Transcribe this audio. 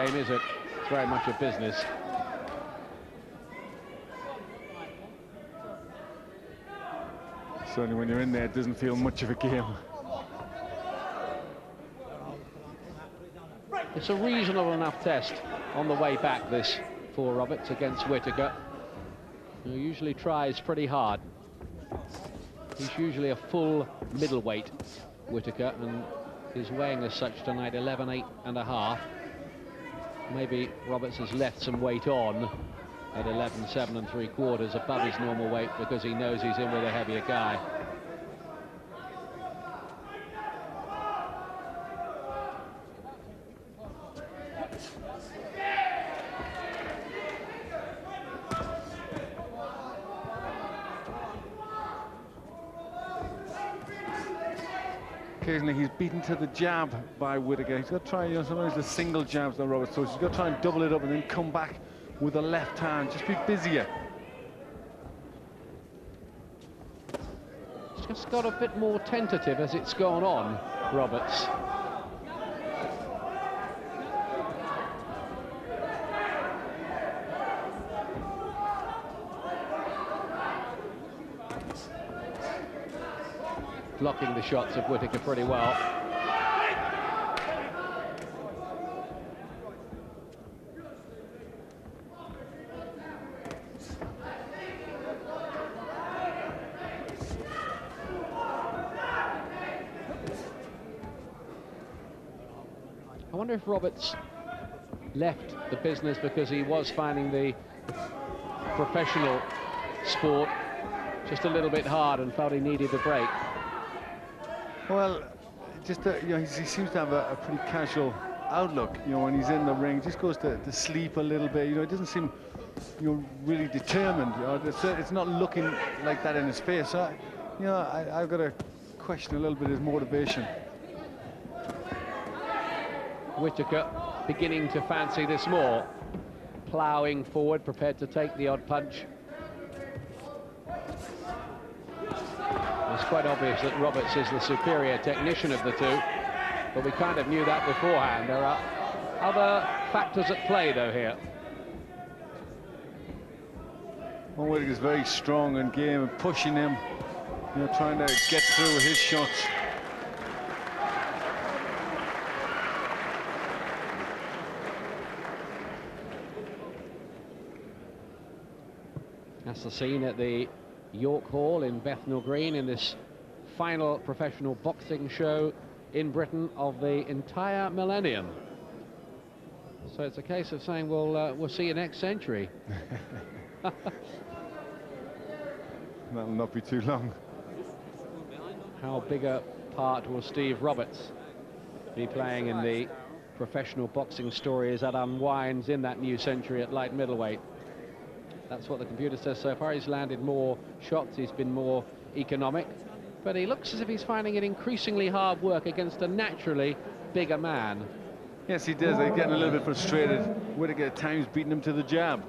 game, is it? It's very much a business. Certainly when you're in there, it doesn't feel much of a game. It's a reasonable enough test on the way back, this, for Roberts against Whittaker, who usually tries pretty hard. He's usually a full middleweight, Whittaker, and he's weighing as such tonight 11.8½. Maybe Roberts has left some weight on at 11.7¾ above his normal weight because he knows he's in with a heavier guy. Occasionally he's beaten to the jab by Whittaker. He's got to try, you know, sometimes the single jabs that Roberts throws. He's got to try and double it up and then come back with a left hand. Just be busier. He's just got a bit more tentative as it's gone on, Roberts. Blocking the shots of Whittaker pretty well. I wonder if Roberts left the business because he was finding the professional sport just a little bit hard and felt he needed a break. Well, just you know, he seems to have a pretty casual outlook. You know, when he's in the ring, just goes to sleep a little bit. You know, he doesn't seem, you know, really determined. You know, it's not looking like that in his face. So, you know, I've got to question a little bit his motivation. Whittaker beginning to fancy this more, ploughing forward, prepared to take the odd punch. It's quite obvious that Roberts is the superior technician of the two, but we kind of knew that beforehand. There are other factors at play, though, here. Well, Whittaker's very strong and game and pushing him, you know, trying to get through his shots. That's the scene at the York Hall in Bethnal Green in this final professional boxing show in Britain of the entire millennium. So it's a case of saying, well, we'll see you next century. That'll not be too long. How big a part will Steve Roberts be playing in the professional boxing story as that unwinds in that new century at light middleweight? That's what the computer says so far. He's landed more shots, he's been more economic, but he looks as if he's finding it increasingly hard work against a naturally bigger man. Yes, he does. They're getting a little bit frustrated. Whittaker at times beating him to the jab.